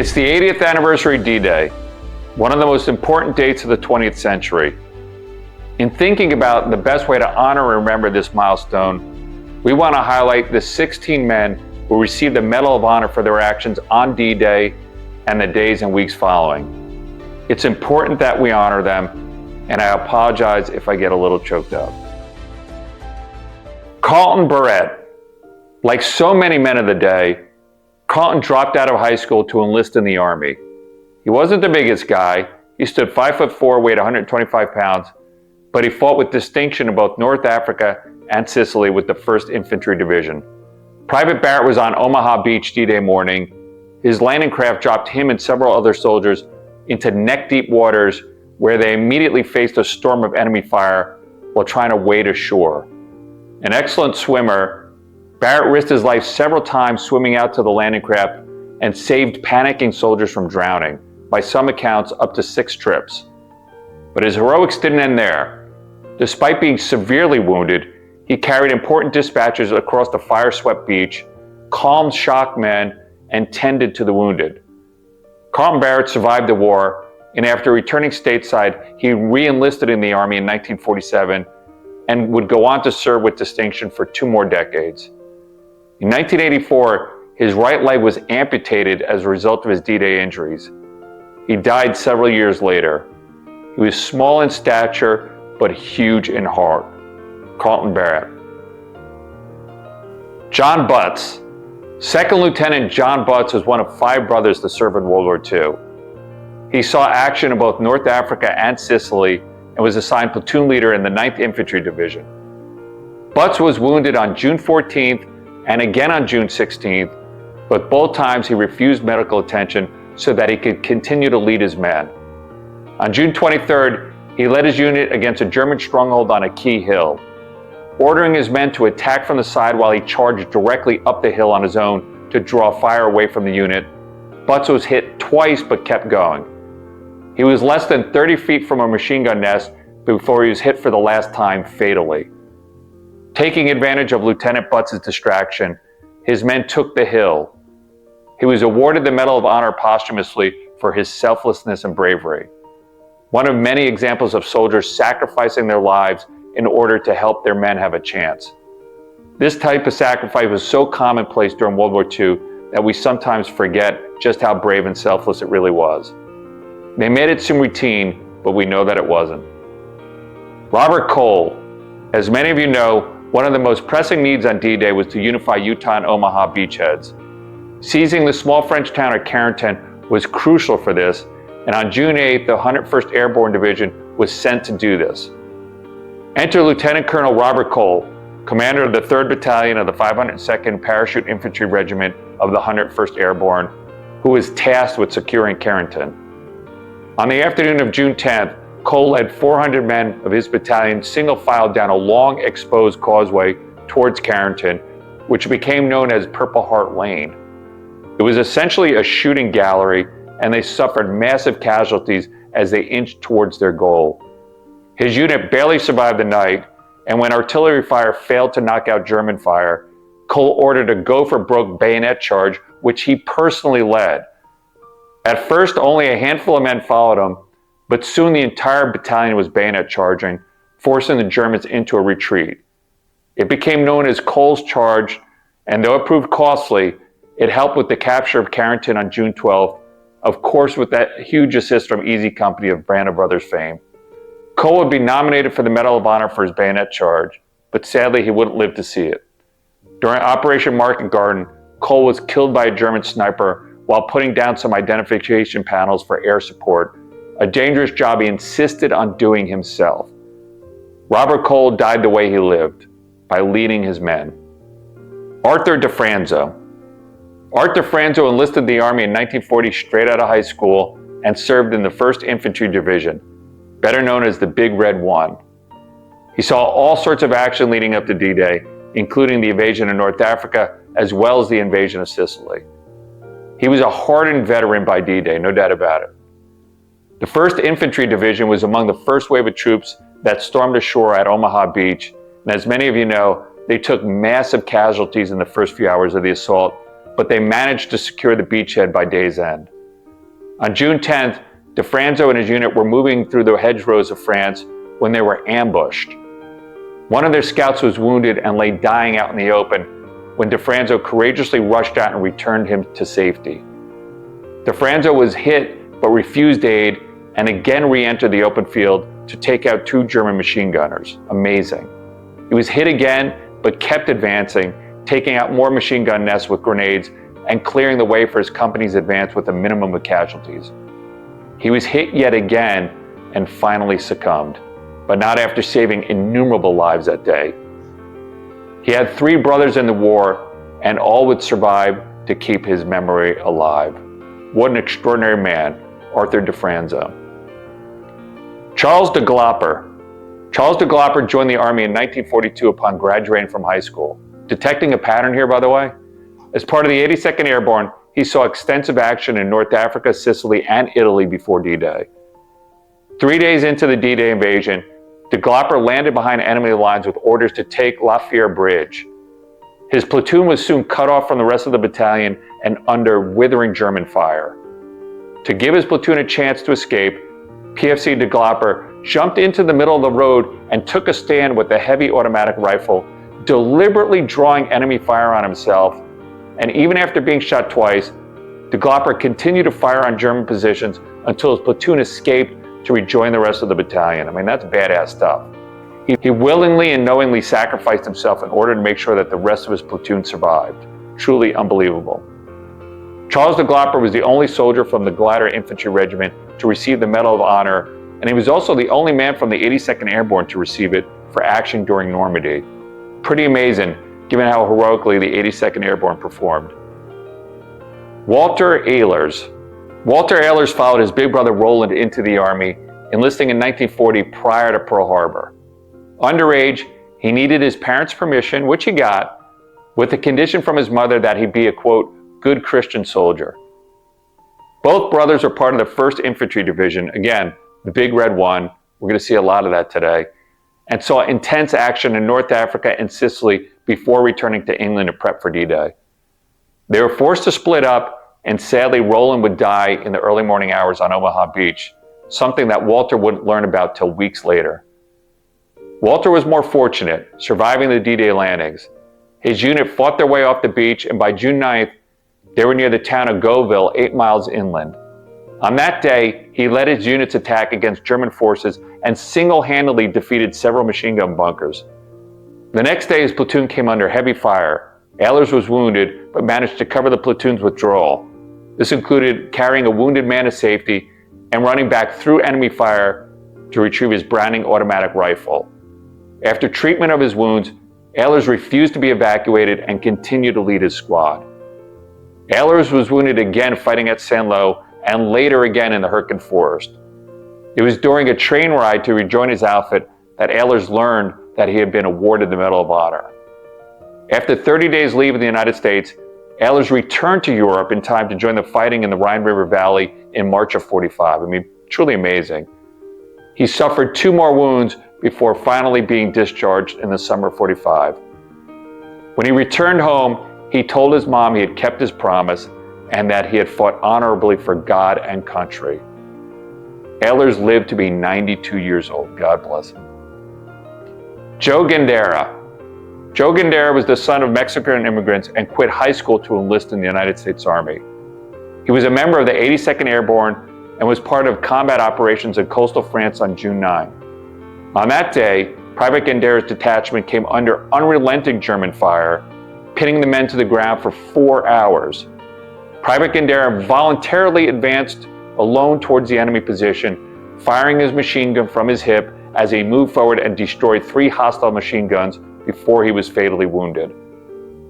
It's the 80th anniversary of D-Day, one of the most important dates of the 20th century. In thinking about the best way to honor and remember this milestone, we want to highlight the 16 men who received the Medal of Honor for their actions on D-Day and the days and weeks following. It's important that we honor them, and I apologize if I get a little choked up. Carlton Barrett. Like so many men of the day, Carlton dropped out of high school to enlist in the Army. He wasn't the biggest guy. He stood 5'4", weighed 125 pounds, but he fought with distinction in both North Africa and Sicily with the 1st Infantry Division. Private Barrett was on Omaha Beach D-Day morning. His landing craft dropped him and several other soldiers into neck-deep waters where they immediately faced a storm of enemy fire while trying to wade ashore. An excellent swimmer, Barrett risked his life several times swimming out to the landing craft and saved panicking soldiers from drowning, by some accounts up to 6 trips. But his heroics didn't end there. Despite being severely wounded, he carried important dispatches across the fire-swept beach, calmed shocked men, and tended to the wounded. Carlton Barrett survived the war, and after returning stateside, he re-enlisted in the Army in 1947 and would go on to serve with distinction for 2 more decades. In 1984, his right leg was amputated as a result of his D-Day injuries. He died several years later. He was small in stature, but huge in heart. Carlton Barrett. John Butts. 2nd Lieutenant John Butts was one of 5 brothers to serve in World War II. He saw action in both North Africa and Sicily and was assigned platoon leader in the 9th Infantry Division. Butts was wounded on June 14th and again on June 16th, but both times he refused medical attention so that he could continue to lead his men. On June 23rd, he led his unit against a German stronghold on a key hill, ordering his men to attack from the side while he charged directly up the hill on his own to draw fire away from the unit. Butts was hit twice but kept going. He was less than 30 feet from a machine gun nest before he was hit for the last time fatally. Taking advantage of Lieutenant Butts' distraction, his men took the hill. He was awarded the Medal of Honor posthumously for his selflessness and bravery. One of many examples of soldiers sacrificing their lives in order to help their men have a chance. This type of sacrifice was so commonplace during World War II that we sometimes forget just how brave and selfless it really was. They made it seem routine, but we know that it wasn't. Robert Cole. As many of you know, one of the most pressing needs on D-Day was to unify Utah and Omaha beachheads. Seizing the small French town of Carlton was crucial for this, and on June 8th, the 101st Airborne Division was sent to do this. Enter Lieutenant Colonel Robert Cole, commander of the 3rd Battalion of the 502nd Parachute Infantry Regiment of the 101st Airborne, who was tasked with securing Carlton. On the afternoon of June 10th, Cole led 400 men of his battalion single file down a long exposed causeway towards Carlton, which became known as Purple Heart Lane. It was essentially a shooting gallery, and they suffered massive casualties as they inched towards their goal. His unit barely survived the night, and when artillery fire failed to knock out German fire, Cole ordered a go-for-broke bayonet charge, which he personally led. At first, only a handful of men followed him, but soon the entire battalion was bayonet charging, forcing the Germans into a retreat. It became known as Cole's Charge, and though it proved costly, it helped with the capture of Carlton on June 12th, of course with that huge assist from Easy Company of Branda Brothers fame. Cole would be nominated for the Medal of Honor for his bayonet charge, but sadly he wouldn't live to see it. During Operation Market Garden, Cole was killed by a German sniper while putting down some identification panels for air support, a dangerous job he insisted on doing himself. Robert Cole died the way he lived, by leading his men. Arthur DeFranzo. Art DeFranzo enlisted in the Army in 1940 straight out of high school and served in the 1st Infantry Division, better known as the Big Red One. He saw all sorts of action leading up to D-Day, including the invasion of North Africa, as well as the invasion of Sicily. He was a hardened veteran by D-Day, no doubt about it. The 1st Infantry Division was among the first wave of troops that stormed ashore at Omaha Beach, and as many of you know, they took massive casualties in the first few hours of the assault, but they managed to secure the beachhead by day's end. On June 10th, DeFranzo and his unit were moving through the hedgerows of France when they were ambushed. One of their scouts was wounded and lay dying out in the open when DeFranzo courageously rushed out and returned him to safety. DeFranzo was hit but refused aid and again re-entered the open field to take out 2 German machine gunners. Amazing. He was hit again but kept advancing, taking out more machine gun nests with grenades and clearing the way for his company's advance with a minimum of casualties. He was hit yet again and finally succumbed, but not after saving innumerable lives that day. He had 3 brothers in the war, and all would survive to keep his memory alive. What an extraordinary man, Arthur DeFranzo. Charles DeGlopper. Charles DeGlopper joined the Army in 1942 upon graduating from high school. Detecting a pattern here, by the way? As part of the 82nd Airborne, he saw extensive action in North Africa, Sicily, and Italy before D-Day. 3 days into the D-Day invasion, DeGlopper landed behind enemy lines with orders to take La Fière Bridge. His platoon was soon cut off from the rest of the battalion and under withering German fire. To give his platoon a chance to escape, PFC DeGlopper jumped into the middle of the road and took a stand with a heavy automatic rifle, deliberately drawing enemy fire on himself. And even after being shot twice, DeGlopper continued to fire on German positions until his platoon escaped to rejoin the rest of the battalion. I mean, that's badass stuff. He willingly and knowingly sacrificed himself in order to make sure that the rest of his platoon survived. Truly unbelievable. Charles DeGlopper was the only soldier from the Glider Infantry Regiment to receive the Medal of Honor, and he was also the only man from the 82nd Airborne to receive it for action during Normandy. Pretty amazing, given how heroically the 82nd Airborne performed. Walter Ehlers. Walter Ehlers followed his big brother Roland into the Army, enlisting in 1940 prior to Pearl Harbor. Underage, he needed his parents' permission, which he got, with the condition from his mother that he be a, quote, good Christian soldier. Both brothers are part of the 1st Infantry Division, again, the Big Red One. We're going to see a lot of that today, and saw intense action in North Africa and Sicily before returning to England to prep for D-Day. They were forced to split up, and sadly, Roland would die in the early morning hours on Omaha Beach, something that Walter wouldn't learn about till weeks later. Walter was more fortunate, surviving the D-Day landings. His unit fought their way off the beach, and by June 9th, they were near the town of Goville, 8 miles inland. On that day, he led his unit's attack against German forces and single-handedly defeated several machine gun bunkers. The next day, his platoon came under heavy fire. Ehlers was wounded, but managed to cover the platoon's withdrawal. This included carrying a wounded man to safety and running back through enemy fire to retrieve his Browning automatic rifle. After treatment of his wounds, Ehlers refused to be evacuated and continued to lead his squad. Ehlers was wounded again fighting at Saint-Lô and later again in the Hürtgen Forest. It was during a train ride to rejoin his outfit that Ehlers learned that he had been awarded the Medal of Honor. After 30 days leave of the United States, Ehlers returned to Europe in time to join the fighting in the Rhine River Valley in March of 45. I mean, truly amazing. He suffered 2 more wounds before finally being discharged in the summer of 45. When he returned home, he told his mom he had kept his promise and that he had fought honorably for God and country. Ehlers lived to be 92 years old. God bless him. Joe Gandara. Joe Gandara was the son of Mexican immigrants and quit high school to enlist in the United States Army. He was a member of the 82nd Airborne and was part of combat operations in coastal France on June 9. On that day, Private Gandara's detachment came under unrelenting German fire, pinning the men to the ground for 4 hours. Private Gandara voluntarily advanced alone towards the enemy position, firing his machine gun from his hip as he moved forward and destroyed 3 hostile machine guns before he was fatally wounded.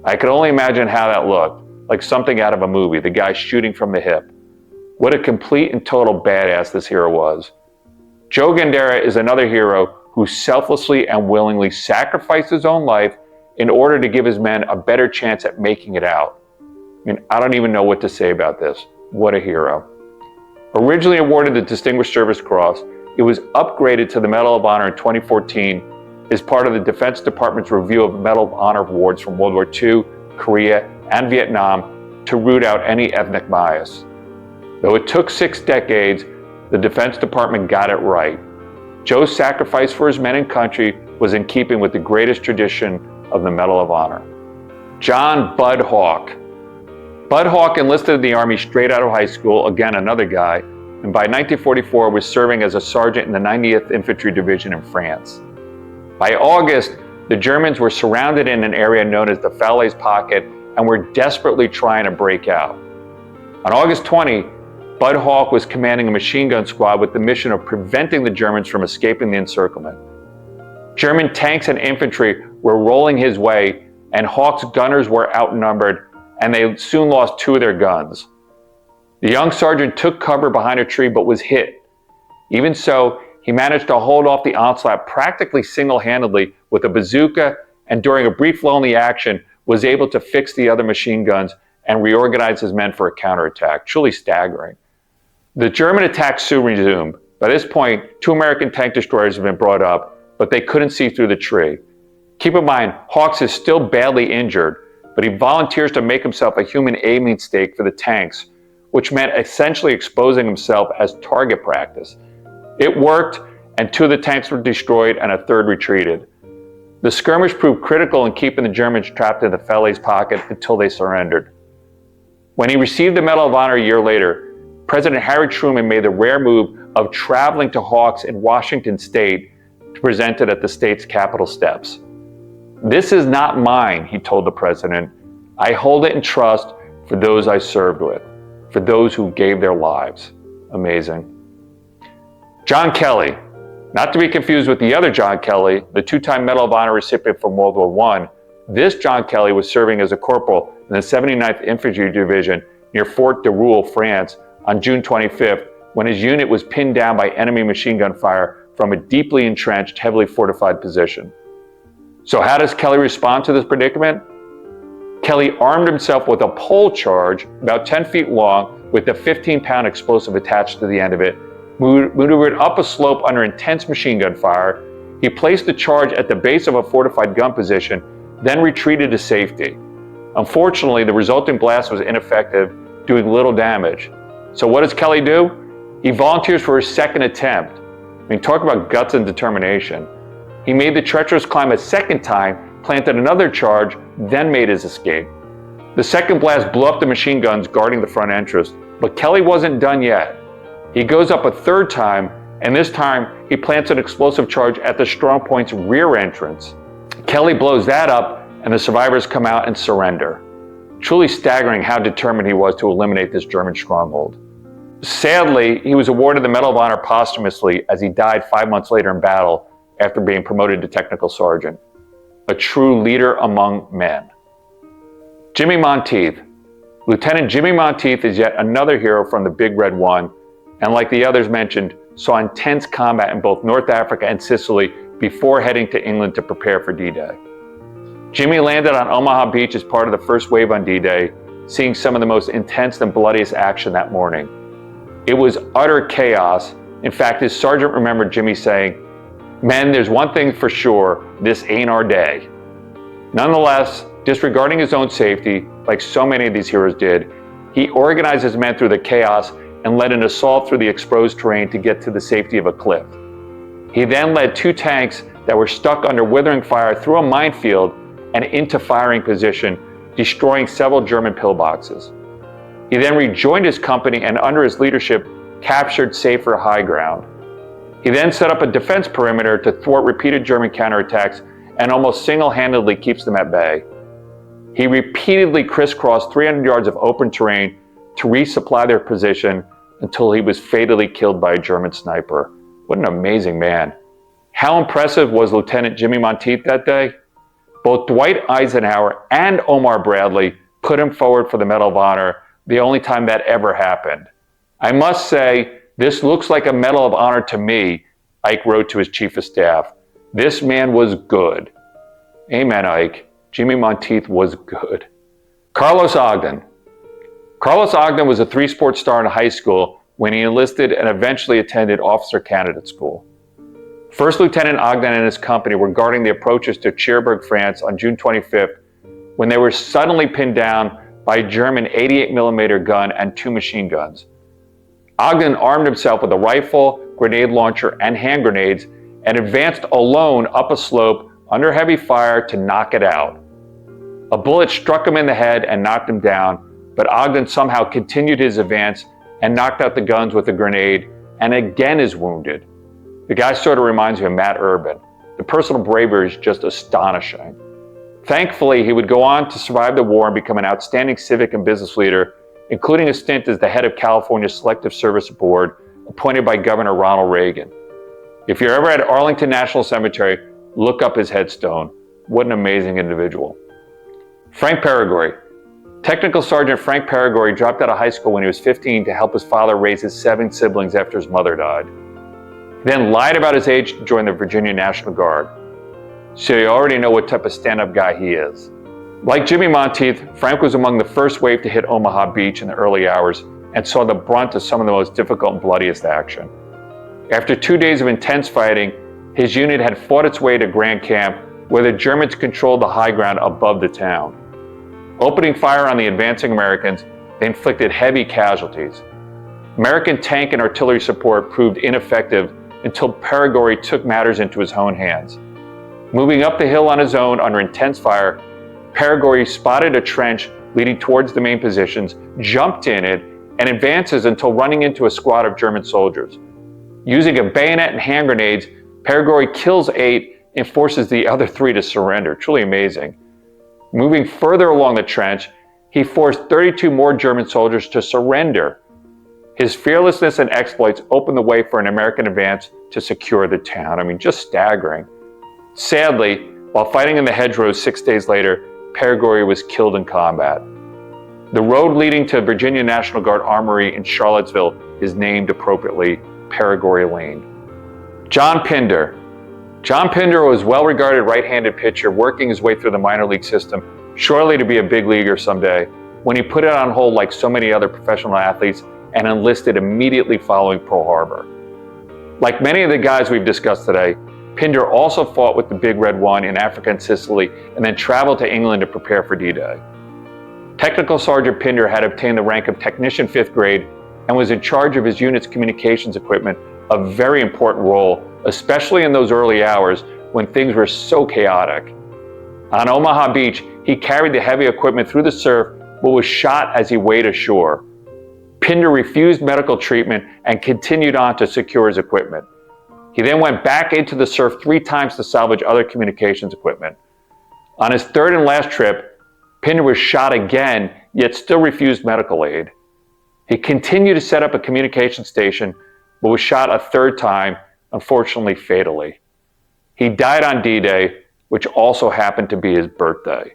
I could only imagine how that looked, like something out of a movie, the guy shooting from the hip. What a complete and total badass this hero was. Joe Gandara is another hero who selflessly and willingly sacrificed his own life in order to give his men a better chance at making it out. I mean, I don't even know what to say about this. What a hero. Originally awarded the Distinguished Service Cross, it was upgraded to the Medal of Honor in 2014 as part of the Defense Department's review of Medal of Honor awards from World War II, Korea, and Vietnam to root out any ethnic bias. Though it took 6 decades, the Defense Department got it right. Joe's sacrifice for his men and country was in keeping with the greatest tradition of the Medal of Honor. John Bud Hawk. Bud Hawk enlisted in the Army straight out of high school, again another guy, and by 1944 was serving as a sergeant in the 90th Infantry Division in France. By August, the Germans were surrounded in an area known as the Falaise Pocket and were desperately trying to break out. On August 20, Bud Hawk was commanding a machine gun squad with the mission of preventing the Germans from escaping the encirclement. German tanks and infantry were rolling his way, and Hawk's gunners were outnumbered, and they soon lost 2 of their guns. The young sergeant took cover behind a tree but was hit. Even so, he managed to hold off the onslaught practically single-handedly with a bazooka, and during a brief lonely action was able to fix the other machine guns and reorganize his men for a counterattack. Truly staggering. The German attack soon resumed. By this point, 2 American tank destroyers had been brought up, but they couldn't see through the tree. Keep in mind, Hawks is still badly injured, but he volunteers to make himself a human aiming stake for the tanks, which meant essentially exposing himself as target practice. It worked, and 2 of the tanks were destroyed and a 3rd retreated. The skirmish proved critical in keeping the Germans trapped in the Falaise Pocket until they surrendered. When he received the Medal of Honor a year later, President Harry Truman made the rare move of traveling to Hawks in Washington State to present it at the state's Capitol steps. "This is not mine," he told the president. "I hold it in trust for those I served with, for those who gave their lives." Amazing. John Kelly. Not to be confused with the other John Kelly, the 2-time Medal of Honor recipient from World War I. This John Kelly was serving as a corporal in the 79th Infantry Division near Fort de Roule, France, on June 25th, when his unit was pinned down by enemy machine gun fire from a deeply entrenched, heavily fortified position. So how does Kelly respond to this predicament? Kelly armed himself with a pole charge about 10 feet long with a 15-pound explosive attached to the end of it, maneuvered up a slope under intense machine gun fire. He placed the charge at the base of a fortified gun position, then retreated to safety. Unfortunately, the resulting blast was ineffective, doing little damage. So what does Kelly do? He volunteers for his 2nd attempt. I mean, talk about guts and determination. He made the treacherous climb a 2nd time, planted another charge, then made his escape. The 2nd blast blew up the machine guns guarding the front entrance, but Kelly wasn't done yet. He goes up a 3rd time, and this time he plants an explosive charge at the strong point's rear entrance. Kelly blows that up, and the survivors come out and surrender. Truly staggering how determined he was to eliminate this German stronghold. Sadly, he was awarded the Medal of Honor posthumously as he died 5 months later in battle after being promoted to technical sergeant. A true leader among men. Jimmy Monteith. Lieutenant Jimmy Monteith is yet another hero from the Big Red One, and like the others mentioned, saw intense combat in both North Africa and Sicily before heading to England to prepare for D-Day. Jimmy landed on Omaha Beach as part of the first wave on D-Day, seeing some of the most intense and bloodiest action that morning. It was utter chaos. In fact, his sergeant remembered Jimmy saying, "Men, there's one thing for sure, this ain't our day." Nonetheless, disregarding his own safety, like so many of these heroes did, he organized his men through the chaos and led an assault through the exposed terrain to get to the safety of a cliff. He then led 2 tanks that were stuck under withering fire through a minefield and into firing position, destroying several German pillboxes. He then rejoined his company and under his leadership captured safer high ground. He then set up a defense perimeter to thwart repeated German counterattacks and almost single-handedly keeps them at bay. He repeatedly crisscrossed 300 yards of open terrain to resupply their position until he was fatally killed by a German sniper. What an amazing man. How impressive was Lieutenant Jimmy Monteith that day? Both Dwight Eisenhower and Omar Bradley put him forward for the Medal of Honor, the only time that ever happened. I must say, this looks like a Medal of Honor to me, Ike wrote to his chief of staff. This man was good. Amen, Ike. Jimmy Monteith was good. Carlos Ogden. Carlos Ogden was a 3-sport star in high school when he enlisted and eventually attended officer candidate school. First Lieutenant Ogden and his company were guarding the approaches to Cherbourg, France on June 25th when they were suddenly pinned down by a German 88mm gun and 2 machine guns. Ogden armed himself with a rifle, grenade launcher, and hand grenades, and advanced alone up a slope under heavy fire to knock it out. A bullet struck him in the head and knocked him down, but Ogden somehow continued his advance and knocked out the guns with a grenade, and again is wounded. The guy sort of reminds me of Matt Urban. The personal bravery is just astonishing. Thankfully, he would go on to survive the war and become an outstanding civic and business leader, including a stint as the head of California's Selective Service Board, appointed by Governor Ronald Reagan. If you're ever at Arlington National Cemetery, look up his headstone. What an amazing individual. Frank Peregory. Technical Sergeant Frank Peregory dropped out of high school when he was 15 to help his father raise his 7 siblings after his mother died. He then lied about his age to join the Virginia National Guard. So you already know what type of stand-up guy he is. Like Jimmy Monteith, Frank was among the first wave to hit Omaha Beach in the early hours and saw the brunt of some of the most difficult and bloodiest action. After 2 days of intense fighting, his unit had fought its way to Grand Camp, where the Germans controlled the high ground above the town. Opening fire on the advancing Americans, they inflicted heavy casualties. American tank and artillery support proved ineffective until Peregory took matters into his own hands. Moving up the hill on his own under intense fire, Peregory spotted a trench leading towards the main positions, jumped in it, and advances until running into a squad of German soldiers. Using a bayonet and hand grenades, Peregory kills 8 and forces the other 3 to surrender. Truly amazing. Moving further along the trench, he forced 32 more German soldiers to surrender. His fearlessness and exploits opened the way for an American advance to secure the town. I mean, just staggering. Sadly, while fighting in the hedgerows 6 days later, Peregory was killed in combat. The road leading to Virginia National Guard Armory in Charlottesville is named appropriately Peregory Lane. John Pinder. John Pinder was a well-regarded right-handed pitcher working his way through the minor league system, surely to be a big leaguer someday, when he put it on hold like so many other professional athletes and enlisted immediately following Pearl Harbor. Like many of the guys we've discussed today, Pinder also fought with the Big Red One in Africa and Sicily, and then traveled to England to prepare for D-Day. Technical Sergeant Pinder had obtained the rank of Technician 5th grade and was in charge of his unit's communications equipment, a very important role, especially in those early hours when things were so chaotic. On Omaha Beach, he carried the heavy equipment through the surf, but was shot as he weighed ashore. Pinder refused medical treatment and continued on to secure his equipment. He then went back into the surf 3 times to salvage other communications equipment. On his 3rd and last trip, Pinder was shot again, yet still refused medical aid. He continued to set up a communication station, but was shot a 3rd time, unfortunately fatally. He died on D-Day, which also happened to be his birthday.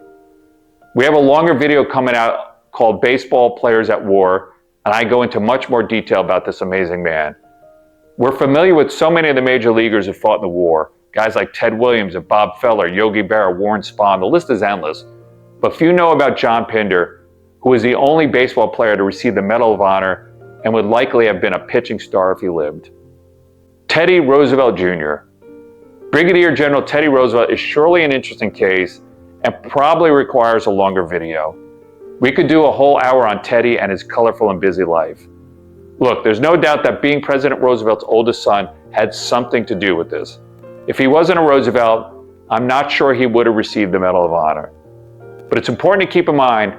We have a longer video coming out called Baseball Players at War, and I go into much more detail about this amazing man. We're familiar with so many of the major leaguers who fought in the war, guys like Ted Williams and Bob Feller, Yogi Berra, Warren Spahn, the list is endless. But few know about John Pinder, who was the only baseball player to receive the Medal of Honor and would likely have been a pitching star if he lived. Teddy Roosevelt Jr. Brigadier General Teddy Roosevelt is surely an interesting case and probably requires a longer video. We could do a whole hour on Teddy and his colorful and busy life. Look, there's no doubt that being President Roosevelt's oldest son had something to do with this. If he wasn't a Roosevelt, I'm not sure he would have received the Medal of Honor. But it's important to keep in mind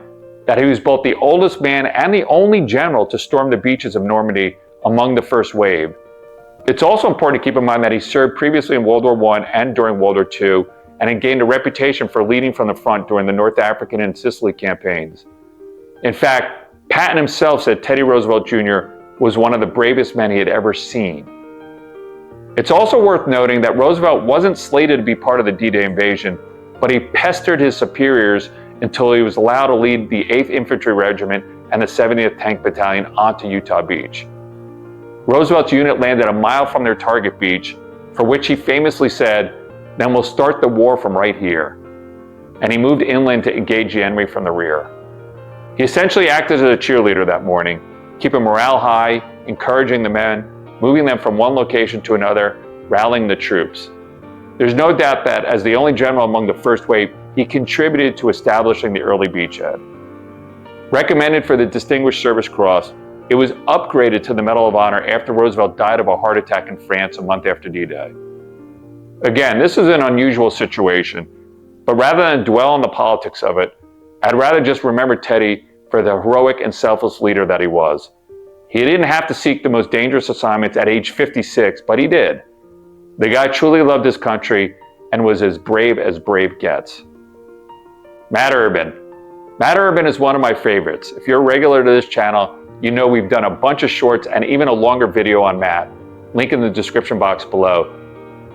that he was both the oldest man and the only general to storm the beaches of Normandy among the first wave. It's also important to keep in mind that he served previously in World War I and during World War II, and had gained a reputation for leading from the front during the North African and Sicily campaigns. In fact, Patton himself said Teddy Roosevelt Jr. was one of the bravest men he had ever seen. It's also worth noting that Roosevelt wasn't slated to be part of the D-Day invasion, but he pestered his superiors until he was allowed to lead the 8th Infantry Regiment and the 70th Tank Battalion onto Utah Beach. Roosevelt's unit landed a mile from their target beach, for which he famously said, "Then we'll start the war from right here." And he moved inland to engage the enemy from the rear. He essentially acted as a cheerleader that morning, keeping morale high, encouraging the men, moving them from one location to another, rallying the troops. There's no doubt that, as the only general among the first wave, he contributed to establishing the early beachhead. Recommended for the Distinguished Service Cross, It was upgraded to the Medal of Honor after Roosevelt died of a heart attack in France a month after D-Day. Again, this is an unusual situation, but rather than dwell on the politics of it, I'd rather just remember Teddy for the heroic and selfless leader that he was. He didn't have to seek the most dangerous assignments at age 56, but he did. The guy truly loved his country and was as brave gets. Matt Urban. Matt Urban is one of my favorites. If you're a regular to this channel, you know we've done a bunch of shorts and even a longer video on Matt. Link in the description box below.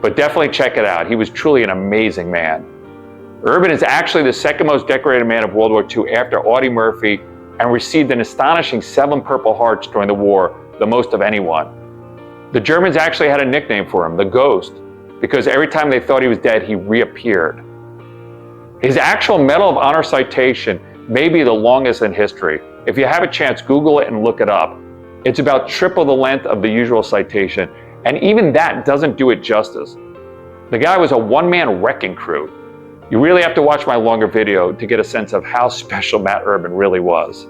But definitely check it out. He was truly an amazing man. Urban is actually the second most decorated man of World War II after Audie Murphy and received an astonishing 7 Purple Hearts during the war, the most of anyone. The Germans actually had a nickname for him, the Ghost, because every time they thought he was dead, he reappeared. His actual Medal of Honor citation may be the longest in history. If you have a chance, Google it and look it up. It's about triple the length of the usual citation, and even that doesn't do it justice. The guy was a one-man wrecking crew. You really have to watch my longer video to get a sense of how special Matt Urban really was.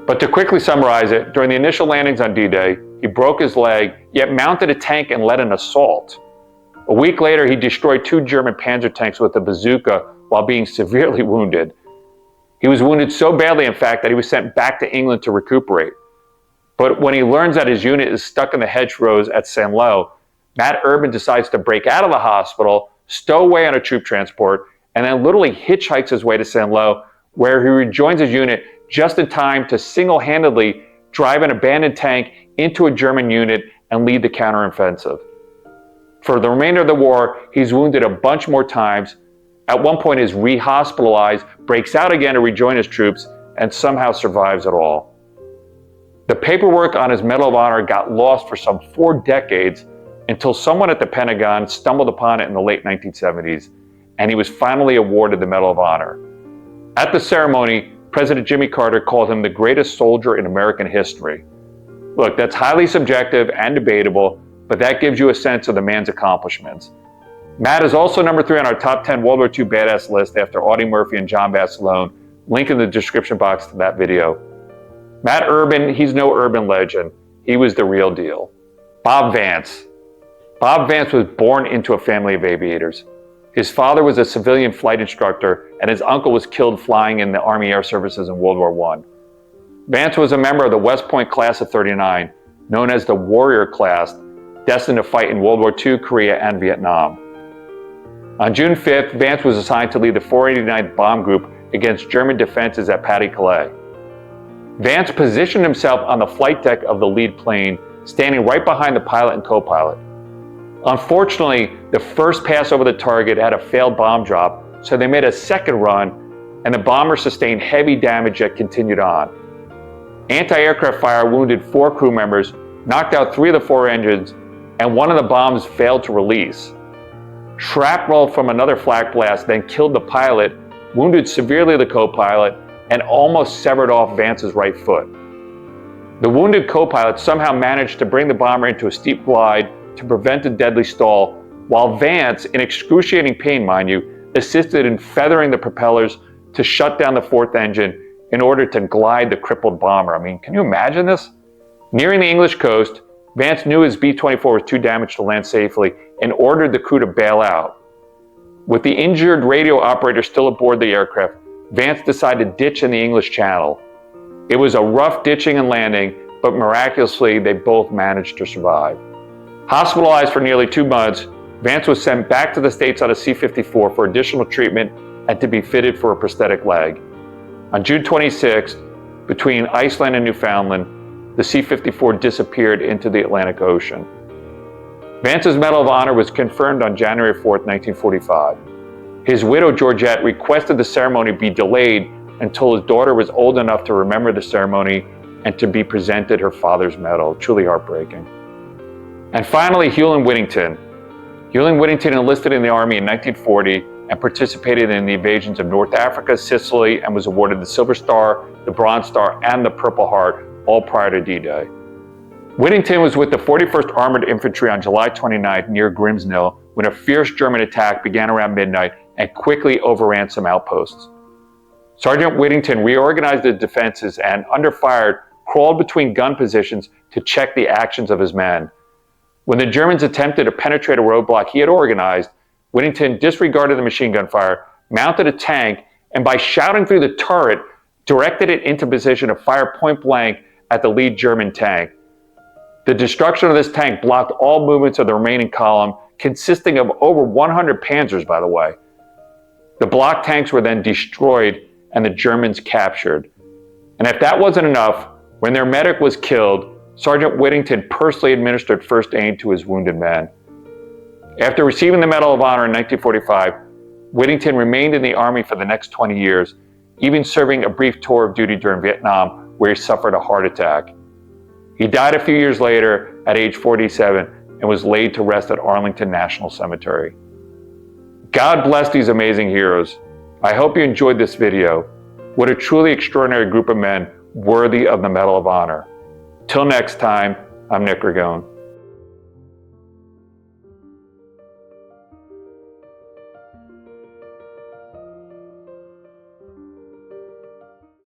But to quickly summarize it, during the initial landings on D-Day, he broke his leg, yet mounted a tank and led an assault. A week later, he destroyed 2 German Panzer tanks with a bazooka while being severely wounded. He was wounded so badly, in fact, that he was sent back to England to recuperate. But when he learns that his unit is stuck in the hedgerows at Saint-Lô, Matt Urban decides to break out of the hospital, stow away on a troop transport, and then literally hitchhikes his way to Saint-Lô, where he rejoins his unit just in time to single-handedly drive an abandoned tank into a German unit and lead the counteroffensive. For the remainder of the war, he's wounded a bunch more times. At one point, is re-hospitalized, breaks out again to rejoin his troops, and somehow survives it all. The paperwork on his Medal of Honor got lost for some 4 decades until someone at the Pentagon stumbled upon it in the late 1970s, and he was finally awarded the Medal of Honor. At the ceremony, President Jimmy Carter called him the greatest soldier in American history. Look, that's highly subjective and debatable, but that gives you a sense of the man's accomplishments. Matt is also number 3 on our top 10 World War II badass list after Audie Murphy and John Basilone. Link in the description box to that video. Matt Urban, he's no urban legend. He was the real deal. Bob Vance. Bob Vance was born into a family of aviators. His father was a civilian flight instructor, and his uncle was killed flying in the Army Air Services in World War I. Vance was a member of the West Point class of '39, known as the Warrior class, destined to fight in World War II, Korea, and Vietnam. On June 5th, Vance was assigned to lead the 489th Bomb Group against German defenses at Pas-de-Calais. Vance positioned himself on the flight deck of the lead plane, standing right behind the pilot and co-pilot. Unfortunately, the first pass over the target had a failed bomb drop, so they made a second run, and the bomber sustained heavy damage that continued on. Anti-aircraft fire wounded 4 crew members, knocked out 3 of the 4 engines, and one of the bombs failed to release. Shrapnel from another flak blast then killed the pilot, wounded severely the co-pilot, and almost severed off Vance's right foot. The wounded co-pilot somehow managed to bring the bomber into a steep glide to prevent a deadly stall, while Vance, in excruciating pain mind you, assisted in feathering the propellers to shut down the 4th engine in order to glide the crippled bomber. I mean, can you imagine this? Nearing the English coast, Vance knew his B-24 was too damaged to land safely and ordered the crew to bail out. With the injured radio operator still aboard the aircraft, Vance decided to ditch in the English Channel. It was a rough ditching and landing, but miraculously they both managed to survive. Hospitalized for nearly 2 months, Vance was sent back to the States on a C-54 for additional treatment and to be fitted for a prosthetic leg. On June 26th, between Iceland and Newfoundland, the C-54 disappeared into the Atlantic Ocean. Vance's Medal of Honor was confirmed on January 4th, 1945. His widow, Georgette, requested the ceremony be delayed until his daughter was old enough to remember the ceremony and to be presented her father's medal. Truly heartbreaking. And finally, Hulon Whittington. Hulon Whittington enlisted in the Army in 1940 and participated in the invasions of North Africa, Sicily, and was awarded the Silver Star, the Bronze Star, and the Purple Heart, all prior to D-Day. Whittington was with the 41st Armored Infantry on July 29th near Grimsnil when a fierce German attack began around midnight and quickly overran some outposts. Sergeant Whittington reorganized the defenses and, under fire, crawled between gun positions to check the actions of his men. When the Germans attempted to penetrate a roadblock he had organized, Whittington disregarded the machine gun fire, mounted a tank, and by shouting through the turret, directed it into position to fire point blank at the lead German tank. The destruction of this tank blocked all movements of the remaining column, consisting of over 100 panzers, by the way. The blocked tanks were then destroyed and the Germans captured. And if that wasn't enough, when their medic was killed, Sergeant Whittington personally administered first aid to his wounded men. After receiving the Medal of Honor in 1945, Whittington remained in the Army for the next 20 years, even serving a brief tour of duty during Vietnam, where he suffered a heart attack. He died a few years later at age 47 and was laid to rest at Arlington National Cemetery. God bless these amazing heroes. I hope you enjoyed this video. What a truly extraordinary group of men worthy of the Medal of Honor. Till next time, I'm Nick Ragone.